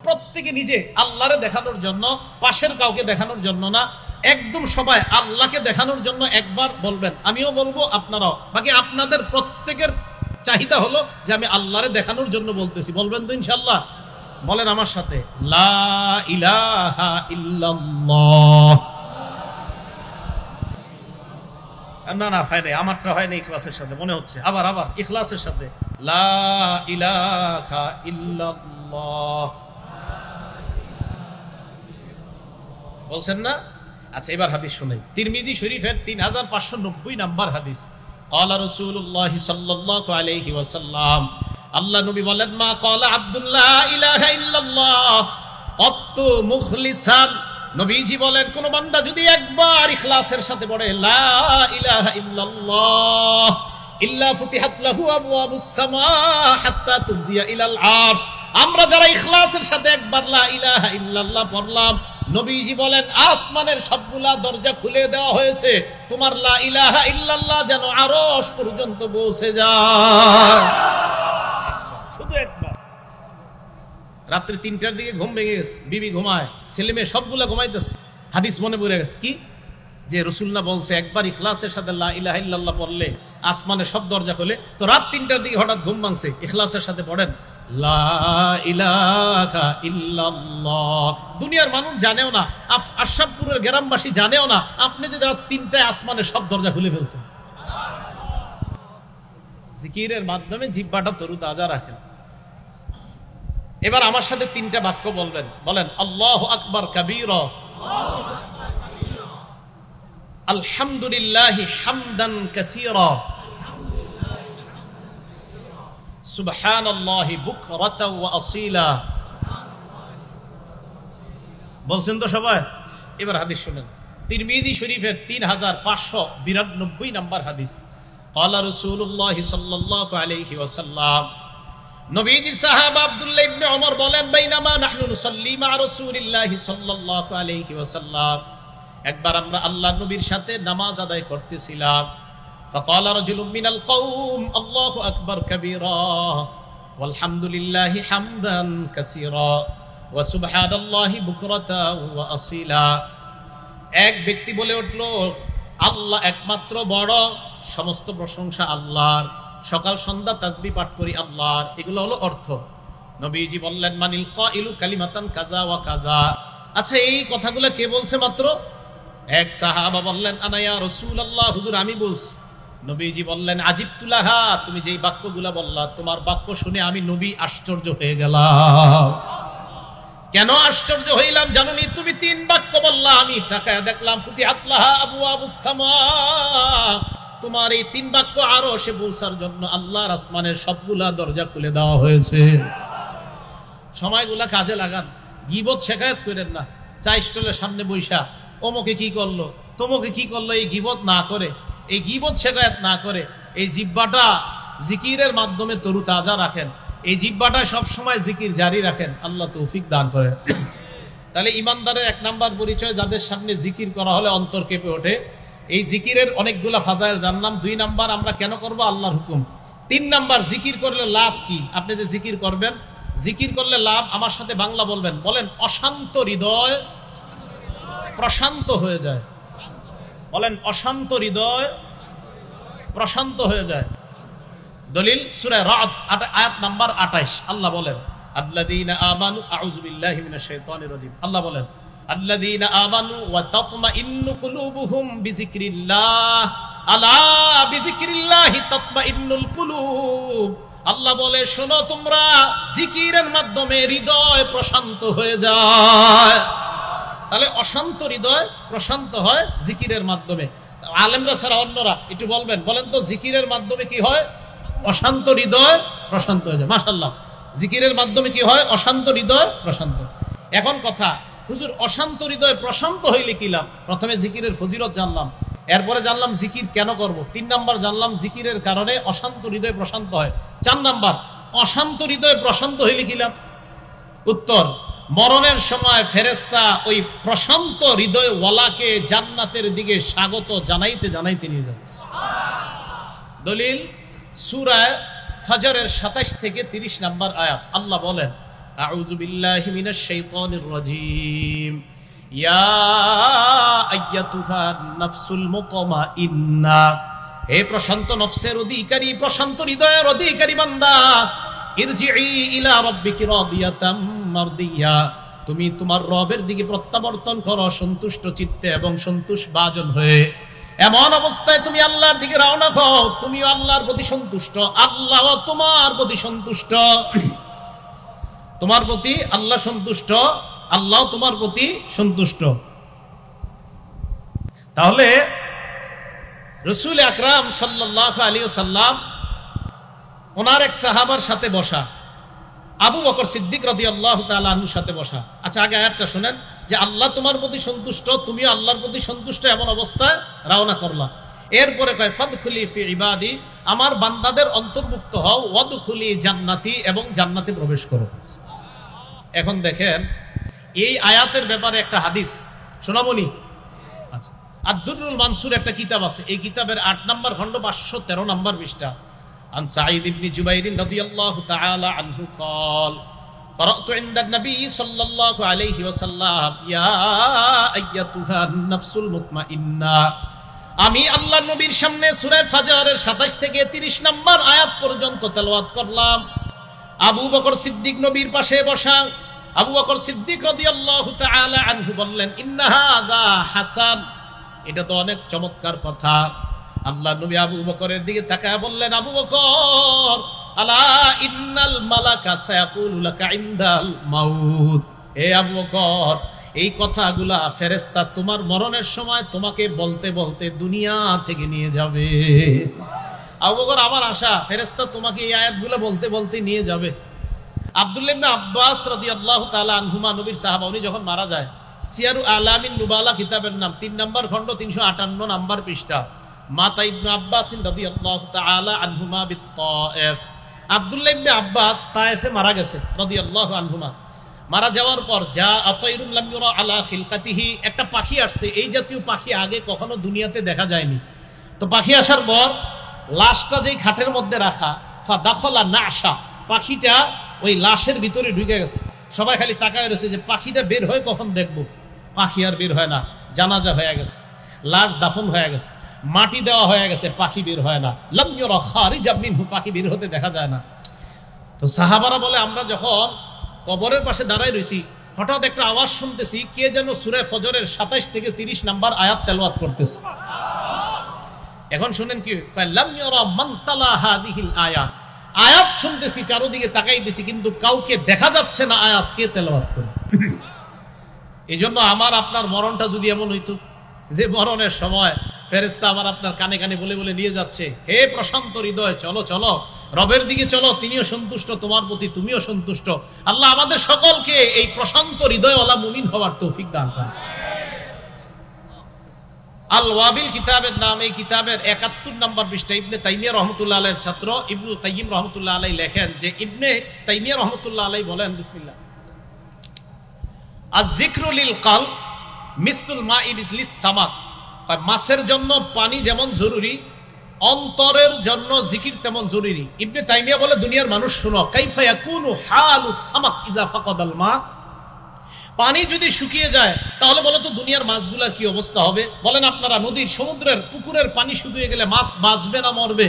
প্রত্যেকে নিজে আল্লাহরে দেখানোর জন্য, পাশের কাউকে দেখানোর জন্য না, একদম সবাই আল্লাহকে দেখানোর জন্য একবার বলবেন, আমিও বলবো আপনারাও। বাকি আপনাদের প্রত্যেকের চাহিদা হলো যে আমি আল্লাহরে দেখানোর জন্য বলতেছি। বলবেন তো ইনশাআল্লাহ? বলেন আমার সাথে, লা ইলাহা ইল্লাল্লাহ। না না, হয় নাই, আমারটা হয় না ইখলাসের সাথে মনে হচ্ছে। আবার ইখলাসের সাথে, লা ইলাহা ইল্লাল্লাহ। বলছেন না? আচ্ছা, এবার হাদিস শুনেন। তিরমিজি শরীফের 3590 নাম্বার হাদিস। ক্বালা রাসূলুল্লাহ সাল্লাল্লাহু আলাইহি ওয়াসাল্লাম, আল্লাহ নবী বলেন, মা ক্বালা আব্দুল্লাহ ইলাহা ইল্লাল্লাহ কত্তু মুখলিসান। নবীজি বলেন, কোন বান্দা যদি একবার ইখলাসের সাথে পড়ে লা ইলাহা ইল্লাল্লাহ, ইল্লা ফুতিহাত লাহু আবওয়াবুস সামা হাত্তা তুজিয়া ইলাল আরশ। আমরা যারা ইখলাসের সাথে একবার লা ইলাহা ইল্লাল্লাহ পড়লাম, নবীজি বলেন আসমানের সবগুলা দরজা খুলে দেওয়া হয়েছে, তোমার লা ইলাহা ইল্লাল্লাহ যেন আরশ পর্যন্ত পৌঁছে যায়। শুধু একবার। রাত্রি 3টার দিকে ঘুম ভেঙে গেছে, বিবি ঘুমায়, ছেলে মেয়ে সবগুলা ঘুমাইতেছে, হাদিস মনে পড়ে গেছে কি, যে রাসূল না বলছে একবার ইখলাসের সাথে লা ইলাহা ইল্লাল্লাহ পড়লে আসমানের সব দরজা খুলে। তো রাত 3টার দিকে হঠাৎ ঘুম ভাঙছে, ইখলাসের সাথে পড়েন লা ইলাহা ইল্লাল্লাহ। দুনিয়ার মানুষ জানেও না, আশরাফপুরের গ্রামবাসী জানেও না আপনি যে রাত 3টায় আসমানের সব দরজা খুলে ফেলছেন। জিকিরের মাধ্যমে জিহ্বাটা তরুতাজা রাখেন। এবার আমার সাথে 3টা বাক্য বলবেন। বলেন, আল্লাহু আকবার কাবীরা, আলহামদুলিল্লাহি হামদান কাসীরা, সুবহানাল্লাহি বুকরাতাও ওয়া আসীলা। বলছেন তো সবাই? এবার হাদিস শুনেন। তিরমিজি শরীফের 3592 নাম্বার হাদিস। ক্বালা রাসূলুল্লাহ সাল্লাল্লাহু আলাইহি ওয়াসাল্লাম, নবীজির সাহাবা আব্দুল্লাহ ইবনে ওমর বলেন, বাইনামা নাহনু নুসাল্লি মা রাসূলিল্লাহি সাল্লাল্লাহু আলাইহি ওয়াসাল্লাম, একবার আমরা আল্লাহর নবীর সাথে নামাজ আদায় করতেছিলাম। ফাকালা রাজুলুম মিনাল কওম, আল্লাহু আকবার কাবীরা ওয়ালহামদুলিল্লাহি হামদান কাসীরা ওয়া সুবহানাল্লাহি বুকরাতাও ওয়া আসীলা। এক ব্যক্তি বলে উঠল, আল্লাহ একমাত্র বড়, সমস্ত প্রশংসা আল্লাহর, সকাল সন্ধ্যা তাসবিহ পাঠ করি আল্লাহর। এগুলো হলো অর্থ। নবীজি বললেন, মানিল কাইলু কালিমাতান কাজা ওয়া কাজা। আচ্ছা, এই কথাগুলো কে বলছে মাত্র? এক সাহাবা বললেন, আনা ইয়া রাসূলুল্লাহ, হুজুর আমি বলছি। নবীজি বললেন, আজিবতু লাহা, তুমি যেই বাক্যগুলো বললা, তোমার বাক্য শুনে আমি নবী আশ্চর্য হয়ে গেলাম। কেন আশ্চর্য হইলাম জানোনি? তুমি 3 বাক্য বললা, আমি তাকায় দেখলাম ফুতিহাত লাহা আবওয়াবুস সামা, তোমার এই 3 বাক্য আরো সে পৌঁছার জন্য আল্লাহর আসমানের সবগুলা দরজা খুলে দেওয়া হয়েছে। সময়গুলা কাজে লাগান, গীবত শেখায়ত করেন না। চা স্টলের সামনে বৈশা অমুকে কি করলো, তমুকে কি করলো, এই গীবত না করে, এই গীবত শেখায়ত না করে, এই জিহ্বাটা জিকিরের মাধ্যমে তরুতাজা রাখেন। এই জিহ্বাটা সবসময় জিকির জারি রাখেন। আল্লাহ তৌফিক দান করেন। তাহলে ইমানদারের 1 নাম্বার পরিচয়, যাদের সামনে জিকির করা হলে অন্তর কেঁপে ওঠে। এই জিকিরের অনেকগুলা ফাজাইল জানলাম। 2 নাম্বার, আমরা কেন করব? আল্লাহর হুকুম। 3 নাম্বার, জিকির করলে লাভ কি? আপনি যে জিকির করবেন, জিকির করলে লাভ, আমার সাথে বাংলা বলবেন। বলেন, অশান্ত হৃদয় প্রশান্ত হয়ে যায়। বলেন, অশান্ত হৃদয় প্রশান্ত হয়ে যায়। দলিল সূরা রাদ আয়াত নাম্বার 28। আল্লাহ বলেন, আল্লাযীনা আমানু, আউযু বিল্লাহি মিনাশ শাইতানির রাজীম। আল্লাহ বলেন, আল্লাযীনা আমানু ওয়া তাতমাইন্নু কুলুবুহুম বিযিকরিল্লাহ, আলা বিযিকরিল্লাহি তাতমাইন্নুল কুলুব। আল্লাহ বলে, শোনো, তোমরা জিকিরের মাধ্যমে হৃদয় প্রশান্ত হয়ে যায়। তাহলে অশান্ত হৃদয় প্রশান্ত হয় জিকিরের মাধ্যমে। আলেমরা ছাড়া অন্যরা একটু বলবেন, বলেন তো জিকিরের মাধ্যমে কি হয়? অশান্ত হৃদয় প্রশান্ত হয়ে যায়। মাশাআল্লাহ, জিকিরের মাধ্যমে কি হয়? অশান্ত হৃদয় প্রশান্ত। এখন কথা, হুজুর অশান্ত হৃদয় প্রশান্ত হইলে কি লাভ? প্রথমে জিকিরের ফজিলত জানলাম, এরপরে জানলাম জিকির কেন করব। 3 নাম্বার জানলাম জিকিরের কারণে অশান্ত হৃদয় প্রশান্ত হয়। 4 নাম্বার, অশান্ত হৃদয় প্রশান্ত হইলে কি লাভ? উত্তর, মরণের সময় ফেরেশতা ওই প্রশান্ত হৃদয় ওয়ালাকে জান্নাতের দিকে স্বাগত জানাইতে জানাইতে নিয়ে যাবে। দলিল সূরা ফাজরের 27 থেকে 30 নাম্বার আয়াত। আল্লাহ বলেন, আউযু বিল্লাহি মিনাশ শাইতানির রাজীম ইয়া আইয়াতুহান নাফসুল মুতমাইন্না, হে প্রশান্ত নফসের অধিকারী, প্রশান্ত হৃদয়ের অধিকারী বান্দা, ইরজিই ইলা রাব্বিকি রাদিয়াতাম মারদিয়া, তুমি তোমার রবের দিকে প্রত্যাবর্তন করো সন্তুষ্ট চিত্তে এবং সন্তোষ ভাজন হয়ে। এমন অবস্থায় তুমি আল্লাহর দিকে রওনা হও, তুমি আল্লাহর প্রতি সন্তুষ্ট, আল্লাহ তোমার প্রতি সন্তুষ্ট। তোমার প্রতি আল্লাহ সন্তুষ্ট, আল্লাহ তোমার প্রতি সন্তুষ্ট। তাহলে রাসূল আকরাম সাল্লাল্লাহু আলাইহি ওয়াসাল্লাম ওনার এক সাহাবার সাথে বসা, আবু বকর সিদ্দিক রাদিয়াল্লাহু তাআলা আনহুর সাথে বসা। আচ্ছা, আগে আয়াতটা শুনেন যে আল্লাহ তোমার প্রতি সন্তুষ্ট, তুমিও আল্লাহর প্রতি সন্তুষ্ট, এমন অবস্থায় রওনা করলা। এরপরে কয় ফাদখুলি ফি ইবাদি, আমার বান্দাদের অন্তর্ভুক্ত হও, ওয়াদখুলি জান্নাতি, এবং জান্নাতে প্রবেশ করো। এখন দেখেন এই আয়াতের ব্যাপারে একটা হাদিস শোনাবনি। আচ্ছা, আদ-দুররুল মানসুর একটা কিতাব আছে, এই কিতাবের 8 নম্বর খণ্ড 513 নম্বর পৃষ্ঠা। عن سعيد بن جبير رضي الله تعالى عنه قال قرأت عند النبي صلى الله عليه وسلم يا أيتها النفس المطمئنة, আমি আল্লাহর নবীর সামনে সূরা ফাজরের 27 থেকে 30 নম্বর আয়াত পর্যন্ত তেলাওয়াত করলাম। আবু বকর সিদ্দিক নবীর পাশে বসা। আবু বকর সিদ্দিক রাদিয়াল্লাহু তাআলা আনহু বললেন, ইন্না হাযা হাসান, এটা তো অনেক চমৎকার কথা। আল্লাহ নবী আবু বকরের দিকে তাকায় বললেন, আবু বকর, আলা ইন্নাল মালাকা সায়াকুলু লাকা ইনদাল মাউত, হে আবু বকর, এই কথাগুলা ফেরেশতা তোমার মরণের সময় তোমাকে বলতে বলতে দুনিয়া থেকে নিয়ে যাবে। আবু বকর, আমার আশা ফেরেশতা তোমাকে এই আয়াতগুলো বলতে বলতে নিয়ে যাবে। আব্দুল্লাহ ইবনে আব্বাস রাদিয়াল্লাহু তাআলা আনহুমা, নবীর সাহাবা, উনি যখন মারা যায়, সিয়ারু আলামিন নুবালা কিতাবের নাম 3 নম্বর খণ্ড 358 নম্বর পৃষ্ঠা, মাতা ইবনে আব্বাস রাদিয়াল্লাহু তাআলা আনহুমা বিত-তায়েফ, আব্দুল্লাহ ইবনে আব্বাস তায়েফে মারা গেছে রাদিয়াল্লাহু আনহুমা। মারা যাওয়ার পর যা আতাইরুন লাম ইউরা আলা খিলকাতিহি, একটা পাখি আসছে, এই জাতীয় পাখি আগে কখনো দুনিয়াতে দেখা যায়নি। তো পাখি আসার পর লাশটা যেই খাটের মধ্যে রাখা, ফা দাখলা নাশা, পাখিটা ওই লাশের ভিতরে ঢুকে গেছে। সবাই খালি তাকায় রয়েছে যে পাখিটা বের হয় কখন দেখবো। পাখি আর বের হয় না, জানাজা হয়ে গেছে, লাশ দাফন হয়ে গেছে, মাটি দেওয়া হয়ে গেছে, পাখি বের হয় না। লাম ইউরা খারিজা মিনহু, পাখি বের হতে দেখা যায় না। তো সাহাবারা বলে, আমরা যখন কবরের পাশে দাঁড়াই রয়েছি, হঠাৎ একটা আওয়াজ শুনতেছি, কে যেন সূরা ফজরের 27 থেকে 30 নম্বর আয়াত তেলাওয়াত করতেছে। এখন শুনেন কি, লাম ইউরা মান তালা হাদিহিল আয়াত, আয়াত শুনতেছি, চারদিকে তাকাইতেছি, কিন্তু কাউকে দেখা যাচ্ছে না আয়াত কে তেলাওয়াত করে। এই জন্য আমার আপনার মরণটা যদি এমন হইতো যে মরণের সময় ফেরেশতা আমার আপনার কানে কানে বলে বলে নিয়ে যাচ্ছে, হে প্রশান্ত হৃদয়, চলো চলো রবের দিকে চলো, তিনিও সন্তুষ্ট তোমার প্রতি, তুমিও সন্তুষ্ট। আল্লাহ আমাদের সকলকে এই প্রশান্ত হৃদয়ওয়ালা মুমিন হওয়ার তৌফিক দান করেন। আল ওয়াবিল কিতাবের নাম, এই কিতাবের 71 নম্বর পৃষ্ঠা ইবনে তাইমিয়া রাহমাতুল্লাহ আলাইহির ছাত্র ইবনে কাইয়িম রাহমাতুল্লাহ আলাইহি লেখেন যে ইবনে তাইমিয়া রাহমাতুল্লাহ আলাইহি বলেন, বিসমিল্লাহ, আয-যিকরু লিল কলব মিসলুল মাই লিস সামাক, মাছের জন্য পানি যেমন জরুরি, অন্তরের জন্য জিকির তেমন জরুরি। ইবনে তাইমিয়া বলে, দুনিয়ার মানুষ শুনো, কাইফা ইয়াকুনু হালুস সামাক ইযা ফাকাদাল মা, পানি যদি শুকিয়ে যায় তাহলে বলো তো দুনিয়ার মাছগুলোর কি অবস্থা হবে? বলেন আপনারা, নদীর, সমুদ্রের, পুকুরের পানি শুকিয়ে গেলে মাছ বাঁচবে না মরবে?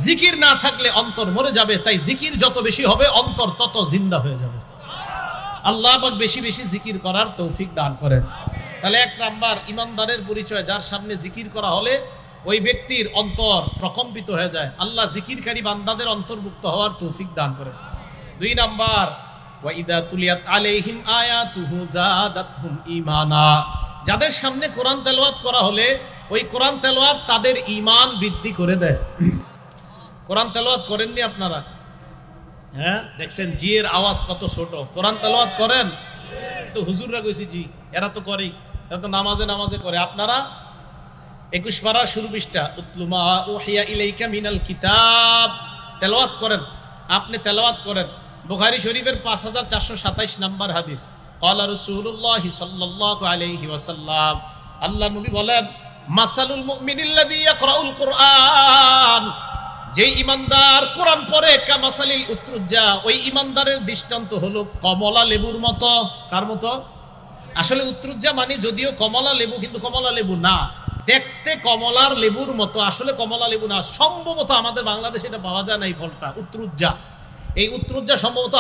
জিকির না থাকলে অন্তর মরে যাবে। তাই জিকির যত বেশি হবে অন্তর তত জিন্দা হয়ে যাবে। আল্লাহ পাক বেশি বেশি জিকির করার তৌফিক দান করেন। তাহলে 1 নাম্বার ইমানদারের পরিচয়, যার সামনে জিকির করা হলে ওই ব্যক্তির অন্তর প্রকম্পিত হয়ে যায়। আল্লাহ জিকিরকারী বান্দাদের অন্তর্ভুক্ত হওয়ার তৌফিক দান করেন। 2 নাম্বার, ওয়াইদা তুলিয়াত আলাইহিম আয়াতুহু যাদাতহুম ঈমানা, যাদের সামনে কোরআন তেলাওয়াত করা হলে ওই কোরআন তেলাওয়াত তাদের ঈমান বৃদ্ধি করে দেয়। কোরআন তেলাওয়াত করেননি আপনারা? হ্যাঁ, দেখছেন জি এর আওয়াজ কত ছোট। কোরআন তেলাওয়াত করেন তো হুজুররা কইছি জি, এরা তো করেই, এরা তো নামাজে নামাজে করে। আপনারা 21 পারা শুরু পৃষ্ঠা, উতলুমা উহিয়া ইলাইকা মিনাল কিতাব, তেলাওয়াত করেন, আপনি তেলাওয়াত করেন। বুখারী শরীফের 5427 নম্বর হাদিস, ক্বালা রাসূলুল্লাহ সাল্লাল্লাহু আলাইহি ওয়াসাল্লাম, আল্লাহ নবী বলেন, মাসালুল মুমিনিল্লাযী ইয়াকরাউল কুরআন, যে ইমানদার কোরআন পড়ে কামাসালিল উত্রুজ্জা, ওই ইমানদারের দৃষ্টান্ত হলো কমলা লেবুর মতো। কার মতো? আসলে উত্রুজ্জা মানে যদিও কমলা লেবু, কিন্তু কমলা লেবু না, দেখতে কমলার লেবুর মতো, আসলে কমলা লেবু না। সম্ভবত আমাদের বাংলাদেশে এটা পাওয়া যায় না এই ফলটা, উত্রুজ্জা। এই উত্তরুজ্জা সম্ভবত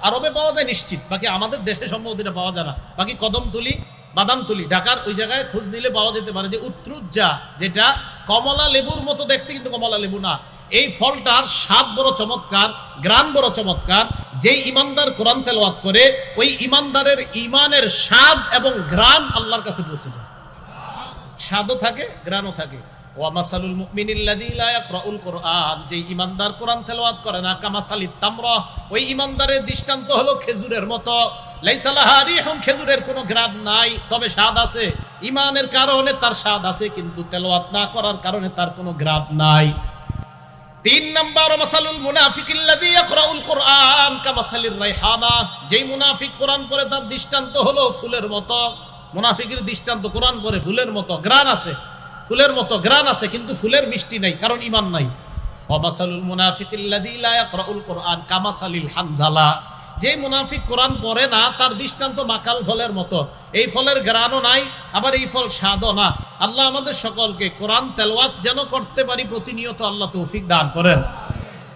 আরবে পাওয়া যায় নিশ্চিত, বাকি আমাদের দেশে সম্ভবত এটা পাওয়া যায় না। বাকি কদমতলি, বাদামতলি, ঢাকার ওই জায়গায় খোঁজ নিলে পাওয়া যেতে পারে যে উত্তরুজ্জা, যেটা কমলা লেবুর মতো দেখতে কিন্তু কমলা লেবু না। এই ফলটার স্বাদ বড় চমৎকার, গ্রান বড় চমৎকার। যেই ইমানদার কোরআন তেলাওয়াত করে, ওই ইমানদারের ইমানের স্বাদ এবং গ্রান আল্লাহর কাছে পৌঁছে যায়। স্বাদও থাকে, গ্রানও থাকে। ওয়ামাসালুল মুমিনিল্লাযী লা ইয়াকরাউল কুরআন, যে ইমানদার কোরআন তেলাওয়াত করে না, কামাসালিত তামরাহ, ওই ইমানদারের দৃষ্টান্ত হলো খেজুরের মতো। লাইসা লাহা রিহুন, খেজুরের কোনো গ্রান নাই, তবে স্বাদ আছে। ঈমানের কারণে তার স্বাদ আছে, কিন্তু তেলাওয়াত না করার কারণে তার কোনো গ্রান নাই। 3 নাম্বার, ওয়ামাসালুল মুনাফিকিল্লাযী ইয়াকরাউল কুরআন কামাসালির রাইহানা, যেই মুনাফিক কোরআন পড়ে তার দৃষ্টান্ত হলো ফুলের মতো। মুনাফিকের দৃষ্টান্ত কোরআন পড়ে ফুলের মতো, গ্রান আছে, ফুলের মতো গ্রান আছে, কিন্তু ফুলের মিষ্টি নাই, কারণ ঈমান নাই। ওয়ামাসালুল মুনাফিকিল্লাযী লা ইয়াকরাউল কুরআন কামাসালিল হানজালা, যে মুনাফিক কোরআন পড়ে না তার দৃষ্টান্ত মাকাল ফলের মতো। এই ফলের গ্রানও নাই, আবার এই ফল স্বাদও না। আল্লাহ আমাদের সকলকে কোরআন তেলাওয়াত যেন করতে পারি প্রতিনিয়ত আল্লাহ তৌফিক দান করেন।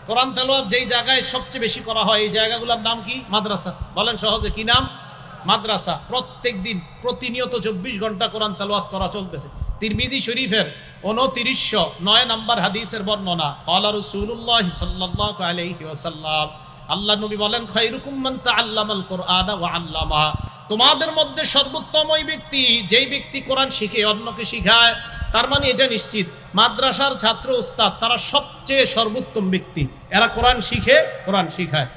কোরআন তেলাওয়াত যেই জায়গায় সবচেয়ে বেশি করা হয়, এই জায়গাগুলোর নাম কি? মাদ্রাসা। বলেন সহজে, কি নাম? মাদ্রাসা। প্রত্যেক দিন প্রতিনিয়ত 24 ঘন্টা কোরআন তেলাওয়াত করা চলতেছে। তিরমিজি শরীফের 2909 নম্বর হাদিসের বর্ণনা, ক্বালা রাসূলুল্লাহ সাল্লাল্লাহু আলাইহি ওয়াসাল্লাম, আল্লাহ নবী বলেন, খায়রুকুম মান তাআল্লামাল কুরআনা ওয়া আল্লামা, তোমাদের মধ্যে সর্বোত্তম ওই ব্যক্তি যেই ব্যক্তি কোরআন শিখে অন্যকে শিখায়। তার মানে এটা নিশ্চিত, মাদ্রাসার ছাত্র উস্তাদ তারা সবচেয়ে সর্বোত্তম ব্যক্তি, এরা কোরআন শিখে, কোরআন শিখায়।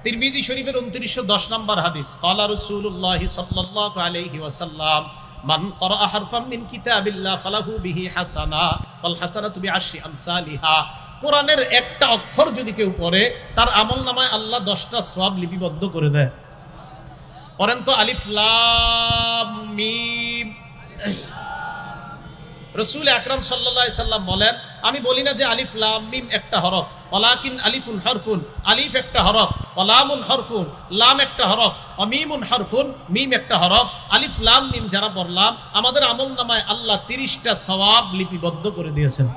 তিরমিজি শরীফের 2910 নম্বর হাদিস, ক্বালা রাসূলুল্লাহ সাল্লাল্লাহু আলাইহি ওয়াসাল্লাম, মান ক্বারা হারফাম মিন কিতাবিল্লাহ ফালাহু বিহি হাসানা ওয়াল হাসানাতু বিআশরি আমসালিহা, কোরআনের একটা অক্ষর যদি কেউ পড়ে, তার আমলনামায় আল্লাহ 10টা সওয়াব লিপিবদ্ধ করে দেয়। পড়েন তো, আলিফ লাম মিম। রাসূল আকরাম সাল্লাল্লাহু আলাইহি সাল্লাম বলেন, আমি বলি না যে আলিফ লাম মিম একটা হরফ, ওয়ালাকিন আলিফুন হরফুন, আলিফ একটা হরফ, ওয়ালামুন হরফুন, লাম একটা হরফ, ওয়া মিমুন হরফুন, মিম একটা হরফ। আলিফ লাম মিম যারা পড়লাম, আমাদের আমলনামায় আল্লাহ 30টা সওয়াব লিপিবদ্ধ করে দিয়েছেন।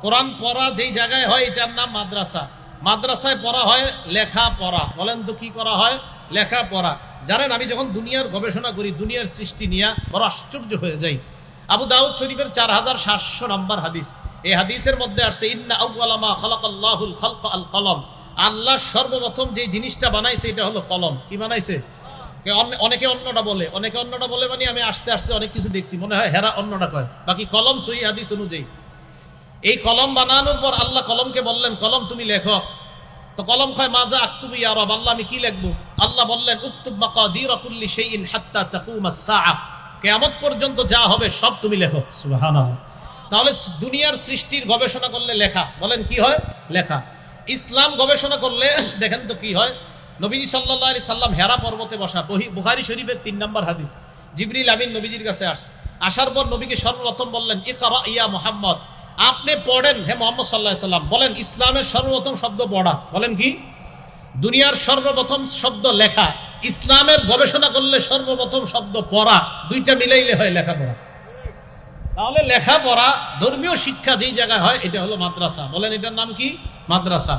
কোরআন পড়া যেই জায়গায় হয়, এটার নাম মাদ্রাসা। মাদ্রাসায় পড়া হয় লেখা পড়া। বলেন তো কি করা হয়? লেখা পড়া। জানেন, আমি যখন দুনিয়ার গবেষণা করি, দুনিয়ার সৃষ্টি নিয়ে, বড় আশ্চর্য হয়ে যাই। আবু দাউদ শরীফের 4700 নম্বর হাদিস, এই হাদিসের মধ্যে আসছে, ইন্না আউওয়ালা মা খালাকাল্লাহুল খালকা আল কলম, আল্লাহ সর্বপ্রথম যে জিনিসটা বানাইছে এটা হলো কলম। কি বানাইছে? অনেকে অন্যটা বলে, অনেকে অন্যটা বলে, মানে আমি আস্তে আস্তে অনেক কিছু দেখছি, মনে হয় হেরা অন্যটা কয়, বাকি কলম সহি হাদিস অনুযায়ী। এই কলম বানানোর পর আল্লাহ কলমকে বললেন, কলম তুমি লেখো। তো কলম কয়, মাজা আকতুবু ইয়া রাব, আল্লাহ আমি কি লিখবো? আল্লাহ বললেন, উকতুব মাকাদিরা কুল্লি শাইইন হাত্তা তাকুমাস সাআহ, কিয়ামত পর্যন্ত যা হবে সব তুমি লেখো। সুবহানাল্লাহ। তাহলে দুনিয়ার সৃষ্টির গবেষণা করলে লেখা, বলেন কি হয়? লেখা। ইসলাম গবেষণা করলে দেখেন তো কি হয়। নবীজি সাল্লাল্লাহু আলাইহি সাল্লাম হেরা পর্বতে বসা, বুখারী শরীফের 3 নম্বর হাদিস, জিবরিল আমিন নবীজির কাছে আসার পর নবীকে সর্বপ্রথম বললেন, ইকরা ইয়া মুহাম্মদ, আপনি পড়েন হে মুহাম্মদ সাল্লাল্লাহু আলাইহি সাল্লাম। বলেন, ইসলামের সর্বপ্রথম শব্দ পড়া। বলেন কি? দুনিয়ার সর্বপ্রথম শব্দ লেখা। ইসলামের গবেষণা করলে সর্বপ্রথম শব্দ পড়া, দুইটা মিলাইলে হয় লেখাপড়া। তাহলে লেখাপড়া, ধর্মীয় শিক্ষা যেই জায়গায় হয়, এটা হলো মাদ্রাসা। বলেন, এটার নাম কি? মাদ্রাসা।